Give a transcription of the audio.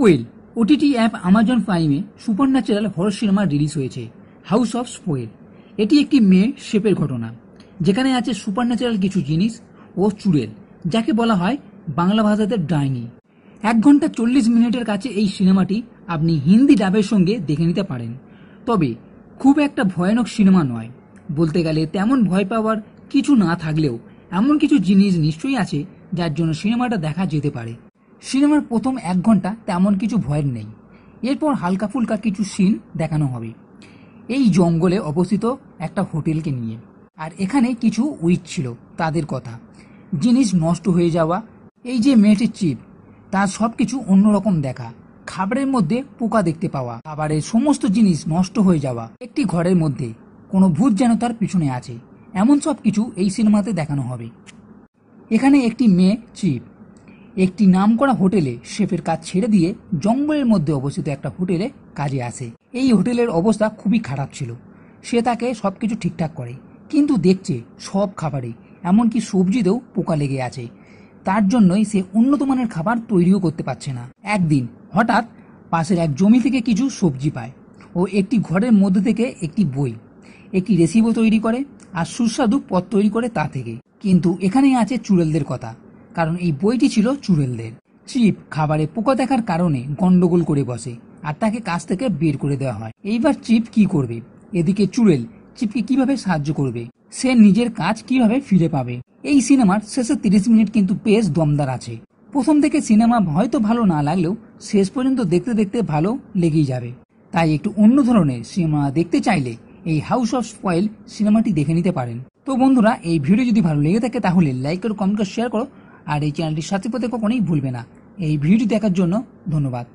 স্পোয়েল OTT app Amazon প্রাইমে supernatural horror cinema release হয়েছে house of স্পোয়েল। এটি একটি মেয়ে শেপের ঘটনা, যেখানে আছে সুপারন্যাচারাল কিছু জিনিস ও চুড়েল, যাকে বলা হয় বাংলা ভাষাতে ডাইনি। 1 ঘন্টা 40 মিনিটের কাছে এই সিনেমাটি আপনি হিন্দি ডাবের সঙ্গে দেখে নিতে পারেন। তবে খুব একটা ভয়ানক সিনেমা নয়, বলতে গেলে তেমন ভয় পাওয়ার কিছু না থাকলেও এমন কিছু জিনিস নিশ্চয়ই আছে যার জন্য সিনেমাটা দেখা যেতে পারে। সিনেমার প্রথম 1 ঘন্টা তেমন কিছু ভয়ের নেই, এরপর হালকা ফুলকা কিছু সিন দেখানো হবে এই জঙ্গলে অবস্থিত একটা হোটেলকে নিয়ে। আর এখানে কিছু উইচ ছিল, তাদের কথা, জিনিস নষ্ট হয়ে যাওয়া, এই যে মেয়েটির চিপ, তার সবকিছু অন্যরকম দেখা, খাবারের মধ্যে পোকা দেখতে পাওয়া, খাবারের সমস্ত জিনিস নষ্ট হয়ে যাওয়া, একটি ঘরের মধ্যে কোনো ভূত যেন তার পিছনে আছে, এমন সব কিছু এই সিনেমাতে দেখানো হবে। এখানে একটি মেয়ে চিপ একটি নামকরা হোটেলে শেফের কাজ ছেড়ে দিয়ে জঙ্গলের মধ্যে অবস্থিত একটা হোটেলে কাজে আসে। এই হোটেলের অবস্থা খুবই খারাপ ছিল। সে তাকে সবকিছু ঠিকঠাক করে, কিন্তু দেখছে সব খাবারে, এমনকি সবজিতেও পোকা লেগে আছে। তার জন্যই সে উন্নত মানের খাবার তৈরিও করতে পারছে না। একদিন হঠাৎ পাশের এক জমি থেকে কিছু সবজি পায় ও একটি ঘরের মধ্যে থেকে একটি বই, একটি রেসিপিও তৈরি করে আর সুস্বাদু পদ তৈরি করে তা থেকে। কিন্তু এখানেই আছে চুড়েলদের কথা, কারণ এই বইটি ছিল চুড়েলদের। চিপ খাবারে পোকা দেখার কারণে গন্ডগোল করে বসে আর তাকে কাজ থেকে বের করে দেওয়া হয়। এইবার চিপ কি করবে? এদিকে চুড়েল চিপকে কিভাবে সাহায্য করবে? সে নিজের কাজ কিভাবে ফিরে পাবে? এই সিনেমার শেষের 30 মিনিট কিন্তু বেশ দমদার আছে। প্রথম থেকে সিনেমা হয়তো ভালো না লাগলেও শেষ পর্যন্ত দেখতে দেখতে ভালো লেগেই যাবে। তাই একটু অন্য ধরনের সিনেমা দেখতে চাইলে এই হাউস অফ স্পয়েল সিনেমাটি দেখে নিতে পারেন। তো বন্ধুরা, এই ভিডিও যদি ভালো লেগে থাকে তাহলে লাইক করো, কমেন্ট করো, শেয়ার করো আর এই চ্যানেলটির সাথে পথে কখনোই ভুলবে না। এই ভিডিওটি দেখার জন্য ধন্যবাদ।